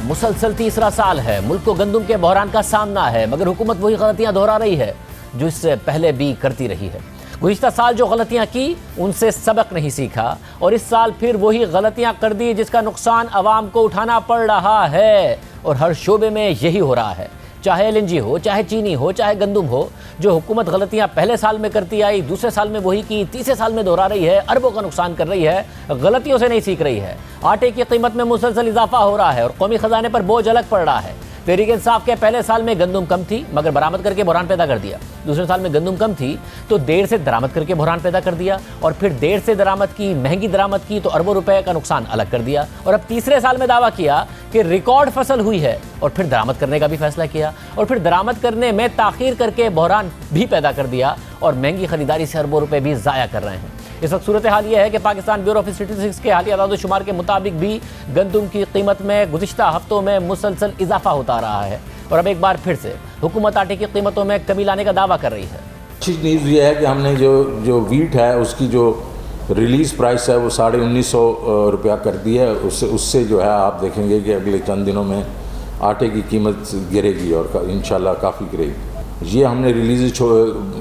मुसलसल तीसरा साल है, मुल्क को गंदम के बहरान का सामना है, मगर हुकूमत वही गलतियां दोहरा रही है जो इससे पहले भी करती रही है। गुज़िश्ता साल जो गलतियां की उनसे सबक नहीं सीखा और इस साल फिर वही गलतियां कर दी जिसका नुकसान अवाम को उठाना पड़ रहा है और हर शोबे में यही हो रहा है, चाहे LNG हो, चाहे चीनी हो, चाहे गंदम हो। जो हुकूमत गलतियां पहले साल में करती आई, दूसरे साल में वही की, तीसरे साल में दोहरा रही है, अरबों का नुकसान कर रही है, गलतियों से नहीं सीख रही है। आटे की कीमत में मुसलसल इजाफा हो रहा है और कौमी खजाने पर बोझ अलग पड़ रहा है। तहरीक इंसाफ के पहले साल में गंदम कम थी मगर बरामद करके बहरान पैदा कर दिया। दूसरे साल में गंदम कम थी तो देर से दरामद करके बहरान पैदा कर दिया और फिर देर से दरामद की, महंगी दरामद की तो अरबों रुपए का नुकसान अलग कर दिया। और अब तीसरे साल में दावा किया कि रिकॉर्ड फसल हुई है और फिर दरामद करने का भी फैसला किया और फिर दरामद करने में ताखीर करके बहरान भी पैदा कर दिया और महंगी खरीदारी से अरबों रुपए भी ज़ाया कर रहे हैं। इस वक्त सूरत हाल यह है कि पाकिस्तान ब्यूरो ऑफ स्टैटिस्टिक्स के हालिया आदाद-ओ-शुमार के मुताबिक भी गंदम की कीमत में गुज़िश्ता हफ्तों में मुसलसल इजाफा होता रहा है और अब एक बार फिर से हुकूमत आटे की कीमतों में कमी लाने का दावा कर रही है। अच्छी न्यूज़ ये है कि हमने जो वीट है उसकी जो रिलीज़ प्राइस है वो 1950 रुपया कर दी है। उससे जो है आप देखेंगे कि अगले चंद दिनों में आटे की कीमत गिरेगी और इंशाल्लाह काफ़ी गिरेगी। ये हमने रिलीज़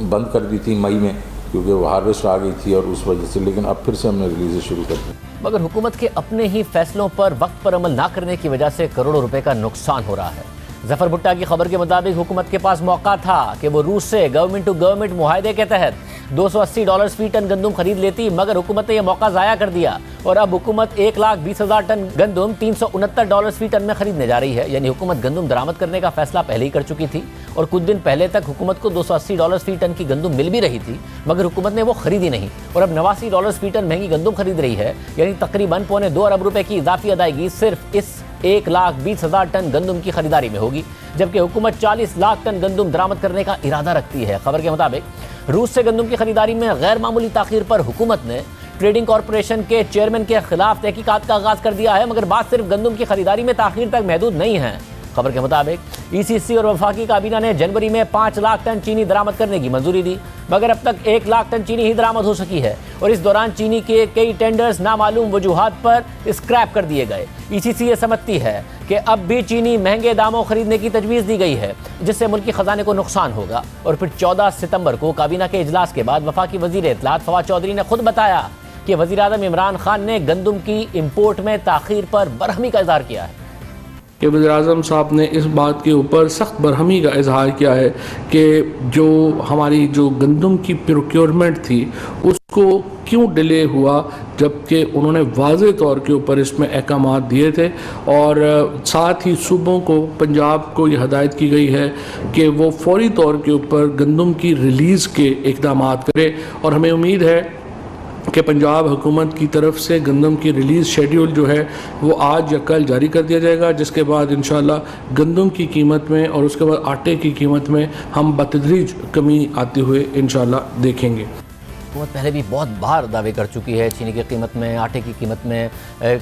बंद कर दी थी मई में क्योंकि वो हार्वेस्ट आ गई थी और उस वजह से, लेकिन अब फिर से हमने रिलीज़ शुरू कर दी। मगर हुकूमत के अपने ही फैसलों पर वक्त पर अमल ना करने की वजह से करोड़ों रुपए का नुकसान हो रहा है। जफर भुट्टा की खबर के मुताबिक हुकूमत के पास मौका था कि वो रूस से गवर्नमेंट टू गवर्नमेंट मुआहदे के तहत $280 फी टन गंदम खरीद लेती, मगर हुकूमत ने यह मौका ज़ाया कर दिया और अब हुकूमत 1,20,000 टन गंदम $369 फी टन में खरीदने जा रही है। यानी हुकूमत गंदम दरामद करने का फैसला पहले ही कर चुकी थी और कुछ दिन पहले तक हुकूमत को $280 फी टन की गंदम मिल भी रही थी, मगर हुकूमत ने वो खरीदी नहीं और अब $89 फी टन महंगी गंदम खरीद रही है। यानी तकरीबन $2.25 अरब की इजाफी अदायगी सिर्फ इस 1,20,000 टन गंदम की खरीदारी में होगी, जबकि हुकूमत 40 लाख टन गंदम दरामद करने का इरादा रखती है। खबर के मुताबिक रूस से गंदम की खरीदारी में गैर मामूली ताखीर पर हुकूमत ने ट्रेडिंग कॉरपोरेशन के चेयरमैन के खिलाफ तहकीकात का आगाज कर दिया है, मगर बात सिर्फ गंदम की खरीदारी में ताखीर तक महदूद नहीं है। खबर के मुताबिक ECC और वफाकी काबीना ने जनवरी में 5 लाख टन चीनी दरामद करने की मंजूरी दी, मगर अब तक 1 लाख टन चीनी ही दरामद हो सकी है और इस दौरान चीनी के कई टेंडर्स नामालूम वजूहात पर स्क्रैप कर दिए गए। ECC ये समझती है कि अब भी चीनी महंगे दामों खरीदने की तजवीज़ दी गई है जिससे मुल्की खजाने को नुकसान होगा। और फिर 14 सितंबर को काबीना के इजलास के बाद वफाकी वजीर इत्तलात फवाद चौधरी ने खुद बताया कि वज़ीर आज़म इमरान खान ने गंदम की इम्पोर्ट में ताखीर पर बरहमी का इजहार किया है कि वज़ीर-ए-आज़म साहब ने इस बात के ऊपर सख्त बरहमी का इजहार किया है कि जो हमारी जो गंदम की प्रोक्योरमेंट थी उसको क्यों डिले हुआ, जबकि उन्होंने वाज़े तौर के ऊपर इसमें अहकामात दिए थे और साथ ही सूबों को, पंजाब को ये हदायत की गई है कि वो फौरी तौर के ऊपर गंदम की रिलीज़ के इक़दामात करे। और हमें उम्मीद है कि पंजाब हुकूमत की तरफ से गंदम की रिलीज़ शेड्यूल जो है वो आज या कल जारी कर दिया जाएगा, जिसके बाद इंशाल्लाह गंदम की कीमत में और उसके बाद आटे की कीमत में हम बतदरीज कमी आते हुए इंशाल्लाह देखेंगे। हुकूमत पहले भी बहुत बार दावे कर चुकी है चीनी की कीमत में, आटे की कीमत में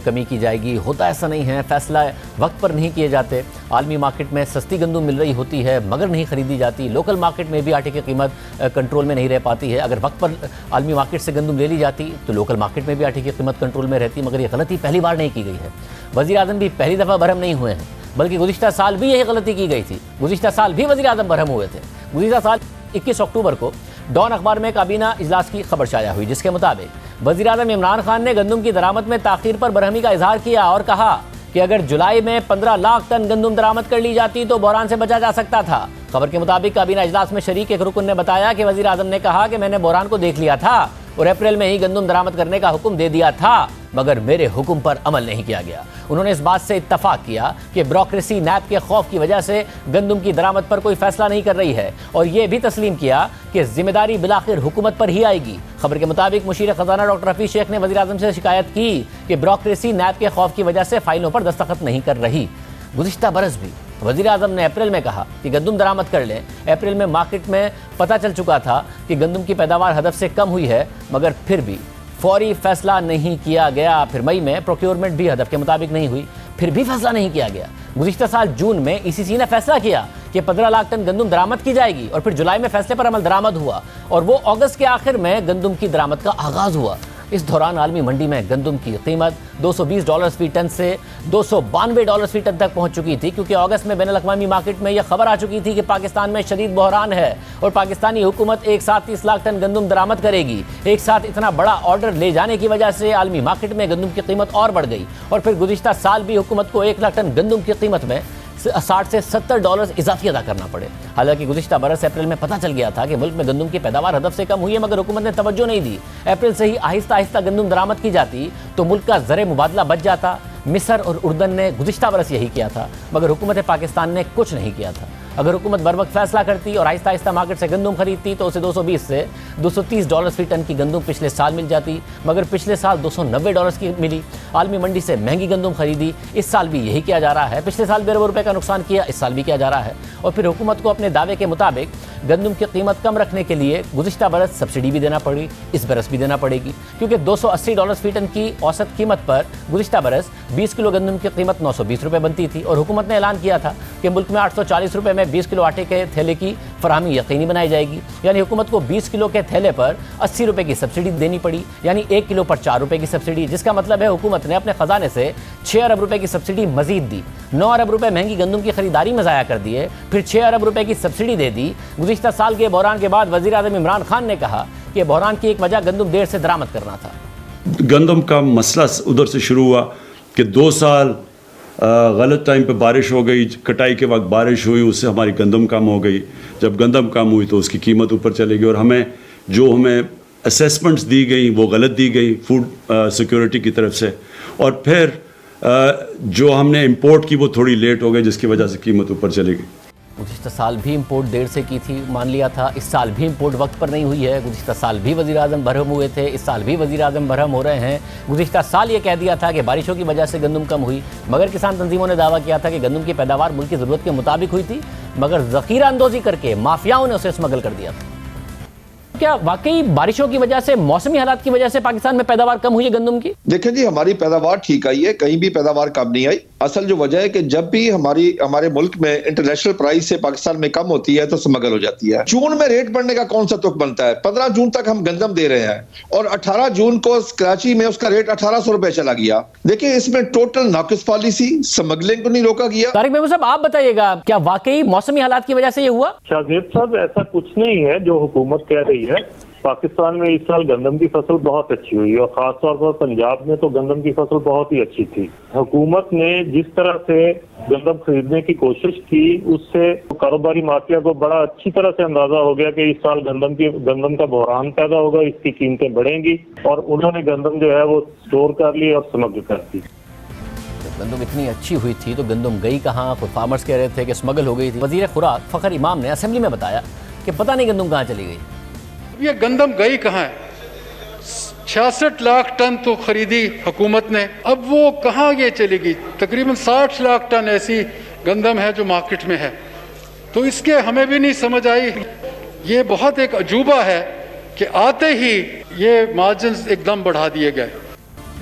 कमी की जाएगी। होता ऐसा नहीं है, फैसला वक्त पर नहीं किए जाते। आलमी मार्केट में सस्ती गंदम मिल रही होती है मगर नहीं खरीदी जाती। लोकल मार्केट में भी आटे की कीमत कंट्रोल में नहीं रह पाती है। अगर वक्त पर आलमी मार्केट से गंदम ले ली जाती तो लोकल मार्केट में भी आटे की कीमत कंट्रोल में रहती, मगर ये गलती पहली बार नहीं की गई है। वज़ीर आज़म भी पहली दफ़ा बरहम नहीं हुए हैं, बल्कि गुज़िश्ता साल भी यही गलती की गई थी। गुज़िश्ता साल भी वज़ीर आज़म बरहम हुए थे। गुज़िश्ता साल 21 अक्टूबर को डॉन अखबार में काबीना इजलास की खबर शाया हुई, जिसके मुताबिक वज़ीर आज़म इमरान खान ने गंदम की दरामद में ताखीर पर बरहमी का इजहार किया और कहा कि अगर जुलाई में 15 लाख टन गंदम दरामद कर ली जाती तो बहरान से बचा जा सकता था। खबर के मुताबिक काबीना इजलास में शरीक एक रुकन ने बताया कि वज़ीर आज़म ने कहा कि मैंने बहरान को देख लिया था और अप्रैल में ही गंदम दरामद करने का हुक्म दे दिया था, मगर मेरे हुक्म पर अमल नहीं किया गया। उन्होंने इस बात से इत्तफाक किया कि ब्यूरोक्रेसी नैब के खौफ की वजह से गंदम की दरामद पर कोई फैसला नहीं कर रही है और ये भी तस्लीम किया कि जिम्मेदारी बिलाखिर हुकूमत पर ही आएगी। खबर के मुताबिक मुशीर खजाना डॉक्टर रफ़ी शेख ने वज़ीर आज़म से शिकायत की कि ब्यूरोक्रेसी नैब के खौफ की वजह से फाइलों पर दस्तखत नहीं कर रही। गुज़िश्ता बरस भी वज़ीर आज़म ने अप्रैल में कहा कि गंदम दरामद कर लें। अप्रैल में मार्केट में पता चल चुका था कि गंदम की पैदावार हदफ से कम हुई है, मगर फिर भी फौरी फैसला नहीं किया गया। फिर मई में प्रोक्योरमेंट भी हदफ के मुताबिक नहीं हुई, फिर भी फैसला नहीं किया गया। गुज़िश्ता साल जून में ECC ने फैसला किया कि 15 लाख टन गंदम दरामद की जाएगी और फिर जुलाई में फैसले पर अमल दरामद हुआ और वो अगस्त के आखिर में गंदम की दरामद का आगाज़ हुआ। इस दौरान आलमी मंडी में गंदम की कीमत $220 फी टन से $292 फी टन तक पहुंच चुकी थी, क्योंकि अगस्त में बैनुल-अक़वामी मार्केट में यह खबर आ चुकी थी कि पाकिस्तान में शदीद बहरान है और पाकिस्तानी हुकूमत एक साथ 30 लाख टन गंदम दरामद करेगी। एक साथ इतना बड़ा ऑर्डर ले जाने की वजह से आलमी मार्केट में गंदम की कीमत और बढ़ गई और फिर गुज़िश्ता साल भी हुकूमत को 1 लाख टन गंदम की कीमत में $60 से $70 इजाफी अदा करना पड़े। हालांकि गुज़िश्ता बरस अप्रैल में पता चल गया था कि मुल्क में गंदम की पैदावार हदफ से कम हुई है, मगर हुकूमत ने तवज्जो नहीं दी। अप्रैल से ही आहिस्ता आहिस्ता गंदम दरामद की जाती तो मुल्क का ज़र मुबादला बच जाता। मिस्र और उर्दन ने गुज़िश्ता बरस यही किया था, मगर हुकूमत पाकिस्तान ने कुछ नहीं किया था। अगर हुकूमत बर वक्त फैसला करती और आहिस्ता आहिस्ता मार्केट से गंदम खरीदती तो उसे $220 से $230 फी टन की गंदम पिछले साल मिल जाती, मगर पिछले साल $290 की मिली। आलमी मंडी से महंगी गंदम खरीदी। इस साल भी यही किया जा रहा है। पिछले साल ₹2 का नुकसान किया, इस साल भी किया जा रहा है। और फिर हुकूमत को अपने दावे के मुताबिक गंदम की कीमत कम रखने के लिए गुज़िश्ता बरस सब्सिडी भी देना पड़ी, इस बरस भी देना पड़ेगी, क्योंकि $280 फी टन की औसत कीमत पर गुज़िश्ता बरस 20 किलो गंदम की कीमत ₹920 बनती थी और हुकूमत ने ऐलान किया था कि मुल्क में ₹840 में 20 किलो आटे के थैले की फराहमी यकीनी बनाई जाएगी। यानी हुकूमत को 20 किलो के थैले पर ₹80 की सब्सिडी देनी पड़ी, यानी 1 किलो पर ₹4 की सब्सिडी, जिसका मतलब है हुकूमत ने अपने खजाने से ₹6 अरब की सब्सिडी मजीद दी। ₹9 अरब महंगी गंदम की खरीदारी में ज़ाया कर दिए, फिर ₹6 अरब की सब्सिडी दे दी। गुज़िश्ता साल के बहरान के बाद वज़ीर आज़म इमरान खान ने कहा कि बहरान की एक वजह गंदम देर से दरामद करना था। गंदम का मसला उधर से शुरू हुआ कि 2 साल गलत टाइम पे बारिश हो गई, कटाई के वक्त बारिश हुई, उससे हमारी गंदम कम हो गई। जब गंदम कम हुई तो उसकी कीमत ऊपर चली गई और हमें असेसमेंट्स दी गई वो गलत दी गई फूड सिक्योरिटी की तरफ से, और फिर जो हमने इंपोर्ट की वो थोड़ी लेट हो गई, जिसकी वजह से कीमत ऊपर चली गई। गुज़िश्ता साल भी इंपोर्ट देर से की थी, मान लिया था। इस साल भी इंपोर्ट वक्त पर नहीं हुई है। गुज़िश्ता साल भी वज़ीर आज़म बरहम हुए थे, इस साल भी वज़ीर आज़म बरहम हो रहे हैं। गुज़िश्ता साल ये कह दिया था कि बारिशों की वजह से गंदम कम हुई, मगर किसान तंजीमों ने दावा किया था कि गंदम की पैदावार मुल्क की ज़रूरत के मुताबिक हुई थी, मगर ज़ख़ीरा अंदोज़ी करके माफियाओं ने उसे स्मगल कर दिया था। क्या वाकई बारिशों की वजह से, मौसमी हालात की वजह से पाकिस्तान में पैदावार कम हुई है गंदम की? देखें जी, हमारी पैदावार ठीक आई है, कहीं भी पैदावार कम नहीं आई। असल जो वजह है कि जब भी हमारे मुल्क में इंटरनेशनल प्राइस से पाकिस्तान में कम होती है तो स्मगल हो जाती है। जून में रेट बढ़ने का कौन सा तुक बनता है? 15 जून तक हम गंदम दे रहे हैं और 18 जून को कराची में उसका रेट ₹1800 चला गया। देखिए, इसमें टोटल नाकिस पॉलिसी, स्मगलिंग को नहीं रोका गया। तारिक महबूब साहब, आप बताइएगा, क्या वाकई मौसमी हालात की वजह से ये हुआ? शाहजेब साहब, ऐसा कुछ नहीं है जो हुकूमत कह रही है। पाकिस्तान में इस साल गंदम की फसल बहुत अच्छी हुई और खासतौर पर पंजाब में तो गंदम की फसल बहुत ही अच्छी थी। हुकूमत ने जिस तरह से गंदम खरीदने की कोशिश की, उससे कारोबारी माफिया को बड़ा अच्छी तरह से अंदाजा हो गया कि इस साल गंदम का बहरान पैदा होगा, इसकी कीमतें बढ़ेंगी, और उन्होंने गंदम जो है वो स्टोर कर ली और स्मगल कर दी। गंदम इतनी अच्छी हुई थी तो गंदम गई कहाँ? खुद फार्मर्स कह रहे थे कि स्मगल हो गई थी। वज़ीर खुराक फ़खर इमाम ने असेंबली में बताया कि पता नहीं गंदम कहाँ चली गई। ये गंदम गई कहाँ है? 66 लाख टन तो खरीदी हुकूमत ने, अब वो कहाँ ये चली गई? तकरीबन 60 लाख टन ऐसी गंदम है जो मार्केट में है, तो इसके हमें भी नहीं समझ आई। ये बहुत एक अजूबा है कि आते ही ये मार्जिन एकदम बढ़ा दिए गए।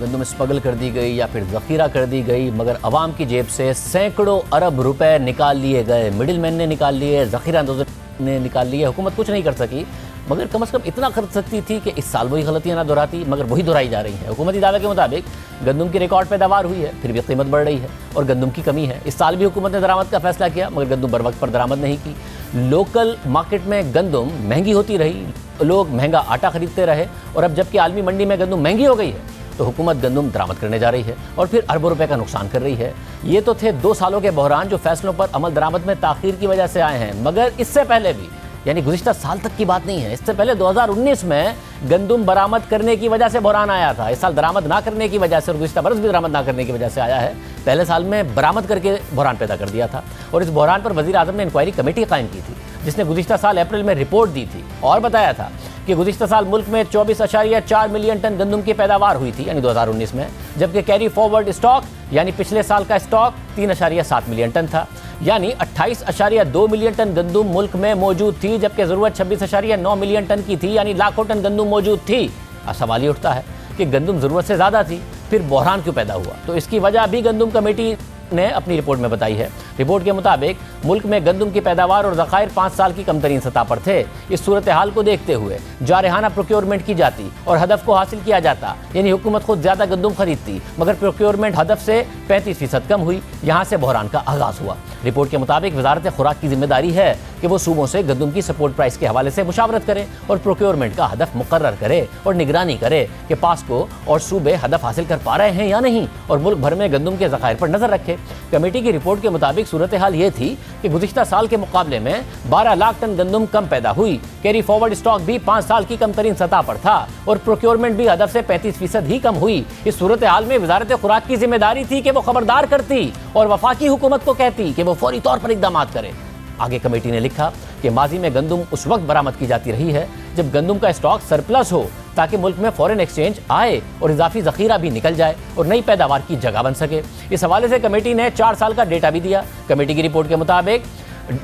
गंदम स्मगल कर दी गई या फिर ज़ख़ीरा कर दी गई, मगर अवाम की जेब से सैकड़ों अरब रुपए निकाल लिए गए। मिडिल मैन ने निकाल लिए, ज़ख़ीरा अंदोज़ ने निकाल लिए। हुकूमत कुछ नहीं कर सकी, मगर कम से कम इतना कर सकती थी कि इस साल वही गलतियां ना दोहराती, मगर वही दोहराई जा रही हैं। हुकूमती दावे के मुताबिक गंदम की रिकॉर्ड पैदावार हुई है, फिर भी कीमत बढ़ रही है और गंदम की कमी है। इस साल भी हुकूमत ने दरामद का फैसला किया, मगर गंदम बर वक्त पर दरामद नहीं की। लोकल मार्केट में गंदम महंगी होती रही, लोग महंगा आटा खरीदते रहे, और अब जबकि आलमी मंडी में गंदम महंगी हो गई है तो हुकूमत गंदम दरामद करने जा रही है और फिर अरबों रुपए का नुकसान कर रही है। ये तो थे 2 सालों के बहरान जो फैसलों पर अमल दरामद में ताखीर की वजह से आए हैं, मगर इससे पहले भी, यानी गुज़िश्ता साल तक की बात नहीं है, इससे पहले 2019 में गंदम बरामद करने की वजह से बहरान आया था। इस साल दरामद ना करने की वजह से और गुज़िश्ता बरस भी बरामद ना करने की वजह से आया है। पहले साल में बरामद करके बहरान पैदा कर दिया था और इस बहरान पर वज़ीर आज़म ने इंक्वायरी कमेटी कायम की थी, जिसने गुज़िश्ता साल अप्रैल में रिपोर्ट दी थी और बताया था कि गुज़िश्ता साल मुल्क में 24.4 मिलियन टन गंदम की पैदावार हुई थी, यानी 2019 में, जबकि कैरी फॉरवर्ड स्टॉक यानी पिछले साल का स्टॉक 3.7 मिलियन टन था, यानी 28.2 मिलियन टन गंदम मुल्क में मौजूद थी, जबकि ज़रूरत 26.9 मिलियन टन की थी, यानी लाखों टन गंदम मौजूद थी। अब सवाल ये उठता है कि गंदम ज़रूरत से ज़्यादा थी, फिर बहरान क्यों पैदा हुआ? तो इसकी वजह भी गंदम कमेटी ने अपनी रिपोर्ट में बताई है। रिपोर्ट के मुताबिक मुल्क में गंदम की पैदावार और ज़खायर 5 साल की कमतरीन सतह पर थे। इस सूरत हाल को देखते हुए जारहाना प्रोक्योरमेंट की जाती और हदफ को हासिल किया जाता, यानी हुकूमत खुद ज्यादा गंदम खरीदती, मगर प्रोक्योरमेंट हदफ से 35% कम हुई। यहाँ से बहरान का आगाज हुआ। रिपोर्ट के मुताबिक वजारत खुराक की जिम्मेदारी है कि वो सूबों से गंदम की सपोर्ट प्राइस के हवाले से मुशावरत करे और प्रोक्योरमेंट का हदफ मुकर्रर करे और निगरानी करे कि पास्को और सूबे हदफ हासिल कर पा रहे हैं या नहीं, और मुल्क भर में गंदम के ज़खायर पर नजर रखे। कमेटी की रिपोर्ट के मुताबिक सूरत हाल ये थी कि गुज़िश्ता साल के मुकाबले में 12 लाख टन गंदम कम पैदा हुई। कैरी फॉरवर्ड स्टॉक भी 5 साल की कमतरीन सतह पर था और प्रोक्योरमेंट भी हदफ से 35% ही कम हुई। इस सूरत हाल में वजारत खुराक की जिम्मेदारी थी कि वो खबरदार करती और वफाकी हुकूमत को कहती कि वो फौरी तौर पर इक़दाम करे। आगे कमेटी ने लिखा कि माजी में गंदम उस वक्त बरामद की जाती रही है जब गंदम का स्टॉक सरप्लस हो, ताकि मुल्क में फॉरेन एक्सचेंज आए और इजाफी जखीरा भी निकल जाए और नई पैदावार की जगह बन सके। इस हवाले से कमेटी ने 4 साल का डेटा भी दिया। कमेटी की रिपोर्ट के मुताबिक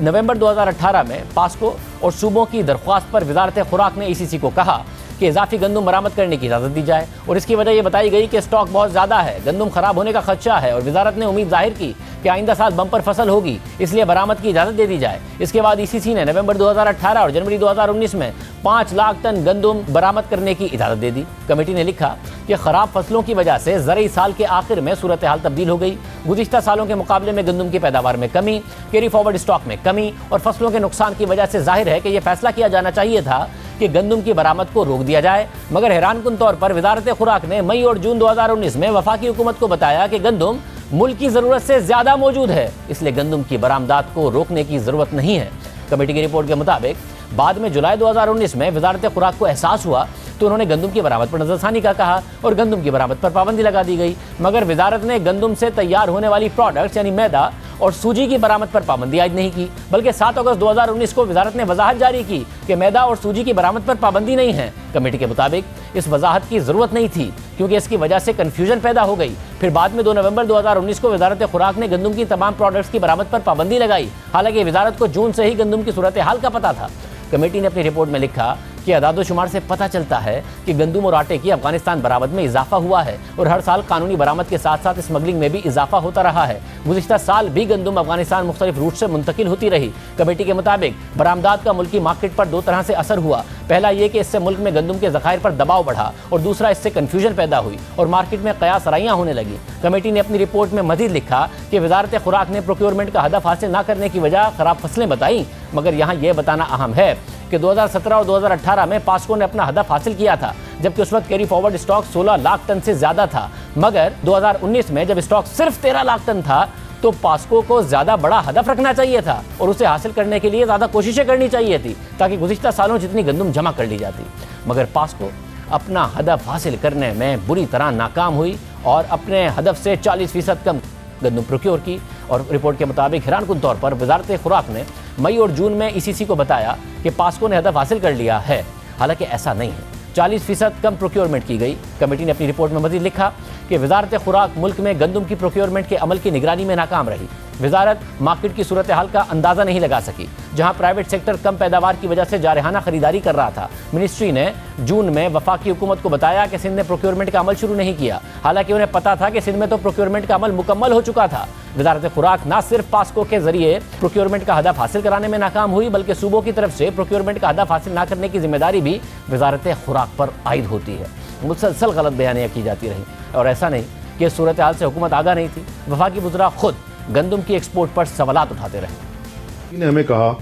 नवंबर 2018 में पास्को और सूबों की दरख्वास्त पर वजारत खुराक ने ECC को कहा कि इजाफी गंदम बरामद करने की इजाज़त दी जाए, और इसकी वजह यह बताई गई कि स्टॉक बहुत ज़्यादा है, गंदम खराब होने का खदशा है, और वजारत ने उम्मीद जाहिर की कि आइंदा साल बम्पर फसल होगी, इसलिए बरामद की इजाज़त दे दी जाए। इसके बाद ECC ने नवंबर 2018 और जनवरी 2019 में 5 लाख टन गंदम बरामद करने की इजाज़त दे दी। कमेटी ने लिखा कि ख़राब फसलों की वजह से ज़रई साल के आखिर में सूरत हाल तब्दील हो गई। गुज़िश्ता सालों के मुकाबले में गंदम की पैदावार में कमी, कैरी फॉरवर्ड स्टॉक में कमी और फसलों के नुकसान की वजह से जाहिर है कि यह फैसला किया जाना चाहिए था कि गंदम की बरामद को रोक दिया जाए। मगर हैरानकुन तौर पर वजारत खुराक ने मई और जून 2019 में वफाकी हुकूमत को बताया कि गंदम मुल्क की ज़रूरत से ज़्यादा मौजूद है, इसलिए गंदम की बरामदात को रोकने की ज़रूरत नहीं है। कमेटी की रिपोर्ट के मुताबिक बाद में जुलाई 2019 में वजारत खुराक को एहसास हुआ तो उन्होंने गंदम की बरामद पर नजरसानी का कहा और गंदम की बरामद पर पाबंदी लगा दी गई। मगर वजारत ने गंदम से तैयार होने वाली प्रोडक्ट्स यानी मैदा और सूजी की बरामद पर पाबंदी आयद नहीं की, बल्कि 7 अगस्त 2019 को वजारत ने वजाहत जारी की कि मैदा और सूजी की बरामद पर पाबंदी नहीं है। कमेटी के मुताबिक इस वजाहत की जरूरत नहीं थी क्योंकि इसकी वजह से कन्फ्यूजन पैदा हो गई। फिर बाद में 2 नवंबर 2019 को वजारत खुराक ने गंदम की तमाम प्रोडक्ट्स की बरामद पर पाबंदी लगाई, हालांकि वजारत को जून से ही गंदम की सूरत हाल का पता था। कमेटी ने अपनी रिपोर्ट में लिखा कि अदाद-ओ-शुमार से पता चलता है कि गंदम और आटे की अफगानिस्तान बरामद में इजाफा हुआ है और हर साल कानूनी बरामद के साथ साथ स्मगलिंग में भी इजाफा होता रहा है। गुज़िश्ता साल भी गंदम अफगानिस्तान मुख्तलिफ रूट से मुंतकिल होती रही। कमेटी के मुताबिक बरामदात का मुल्की मार्केट पर 2 तरह से असर हुआ। पहला ये कि इससे मुल्क में गंदम के ज़खायर पर दबाव बढ़ा और दूसरा इससे कन्फ्यूजन पैदा हुई और मार्केट में कयास राइयाँ होने लगी। कमेटी ने अपनी रिपोर्ट में मज़ीद लिखा कि वजारत खुराक ने प्रोक्योरमेंट का हदफ हासिल न करने की वजह खराब फसलें बताई, मगर यहाँ यह बताना अहम है कि 2017 और 2018 में पास्को ने अपना हदफ हासिल किया था, जबकि उस वक्त carry forward stock 16 lakh ton से ज्यादा था। मगर 2019 में जब स्टॉक सिर्फ 13 लाख टन था तो पास्को को ज्यादा बड़ा हदफ रखना चाहिए था और उसे हासिल करने के लिए ज्यादा कोशिशें करनी चाहिए थी ताकि गुज़िश्ता सालों जितनी गंदम जमा कर ली जाती। मगर पास्को अपना हदफ हासिल करने में बुरी तरह नाकाम हुई और अपने हदफ से 40% कम गंदम प्रोक्योर की। और रिपोर्ट के मुताबिक हैरानकुन तौर पर वजारत खुराक ने मई और जून में ECC को बताया कि पास्को ने हदफ हासिल कर लिया है, हालांकि ऐसा नहीं है। 40% कम प्रोक्योरमेंट की गई। कमेटी ने अपनी रिपोर्ट में मज़ीद लिखा कि वजारत खुराक मुल्क में गंदम की प्रोक्योरमेंट के अमल की निगरानी में नाकाम रही। वजारत मार्केट की सूरत हाल का अंदाज़ा नहीं लगा सकी, जहां प्राइवेट सेक्टर कम पैदावार की वजह से जारहाना खरीदारी कर रहा था। मिनिस्ट्री ने जून में वफाकी हुकूमत को बताया कि सिंध ने प्रोक्योरमेंट का अमल शुरू नहीं किया, हालांकि उन्हें पता था कि सिंध में तो प्रोक्योरमेंट का अमल मुकम्मल हो चुका था। वजारत खुराक न सिर्फ पास्को के जरिए प्रोक्योरमेंट का हदफ हासिल कराने में नाकाम हुई, बल्कि सूबों की तरफ से प्रोक्योरमेंट का हदफ हासिल न करने की जिम्मेदारी भी वजारत खुराक पर आयद होती है। मुसलसल गलत बयानियाँ की जाती रही और ऐसा नहीं कि सूरत हाल से हुकूमत आगाह नहीं थी। वफाकी वज़रा खुद गंदम की एक्सपोर्ट पर सवालात उठाते रहे। हमें कहा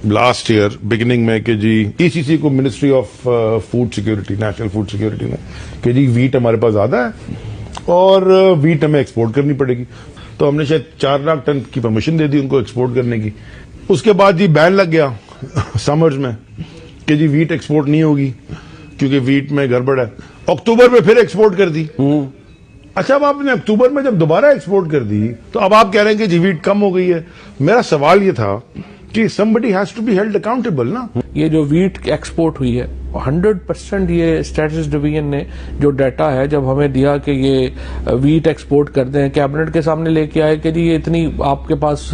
लास्ट ईयर बिगिनिंग में कि जी ECC को ministry of food security, national food security ने कि जी वीट हमारे पास ज्यादा है और वीट हमें एक्सपोर्ट करनी पड़ेगी, तो हमने शायद 4 लाख टन की परमिशन दे दी उनको एक्सपोर्ट करने की। उसके बाद जी बैन लग गया समर्स में कि जी वीट एक्सपोर्ट नहीं होगी क्योंकि वीट में गड़बड़ है। अक्टूबर में फिर एक्सपोर्ट कर दी। अच्छा, अब आपने अक्टूबर में जब दोबारा एक्सपोर्ट कर दी तो अब आप कह रहे हैं कि जी वीट कम हो गई है। मेरा सवाल ये था कि somebody has to be held accountable ना। ये जो वीट एक्सपोर्ट हुई है 100% ये स्टैटिस्टिक्स डिवीजन ने जो डाटा है जब हमें दिया कि ये वीट एक्सपोर्ट करते हैं, कैबिनेट के सामने लेके आए कि जी ये इतनी आपके पास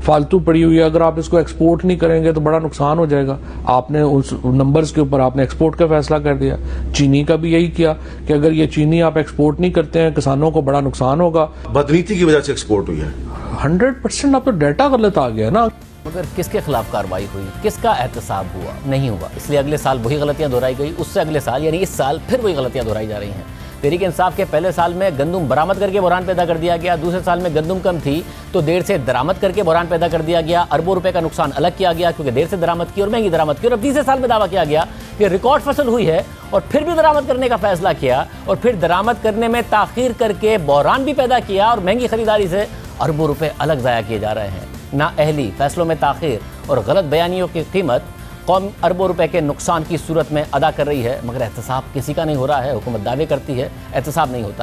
फालतू पड़ी हुई है, अगर आप इसको एक्सपोर्ट नहीं करेंगे तो बड़ा नुकसान हो जाएगा। आपने उस नंबर्स के ऊपर आपने एक्सपोर्ट का फैसला कर दिया। चीनी का भी यही किया कि अगर ये चीनी आप एक्सपोर्ट नहीं करते हैं किसानों को बड़ा नुकसान होगा। बदनीति की वजह से एक्सपोर्ट हुई है। 100% अब तो डाटा गलत आ गया ना। मगर किसके खिलाफ कार्रवाई हुई, किसका एहतसाब हुआ? नहीं हुआ। इसलिए अगले साल वही गलतियां दोहराई गई, उससे अगले साल यानी इस साल फिर वही गलतियां दोहराई जा रही हैं। तहरीक इंसाफ के पहले साल में गंदम बरामद करके बहरान पैदा कर दिया गया, दूसरे साल में गंदम कम थी तो देर से दरामद करके बहरान पैदा कर दिया गया, अरबों रुपए का नुकसान अलग किया गया क्योंकि देर से दरामद की और महंगी दरामद की। और अब तीसरे साल में दावा किया गया कि रिकॉर्ड फसल हुई है और फिर भी दरामद करने का फैसला किया और फिर दरामद करने में ताखीर करके बहरान भी पैदा किया और महंगी खरीदारी से अरबों रुपए अलग ज़ाया किए जा रहे हैं। नाअहली, फैसलों में ताखीर और गलत बयानियों की कीमत कौम अरबों रुपए के नुकसान की सूरत में अदा कर रही है, मगर एहतसाब किसी का नहीं हो रहा है। हुकूमत दावे करती है, एहतसाब नहीं होता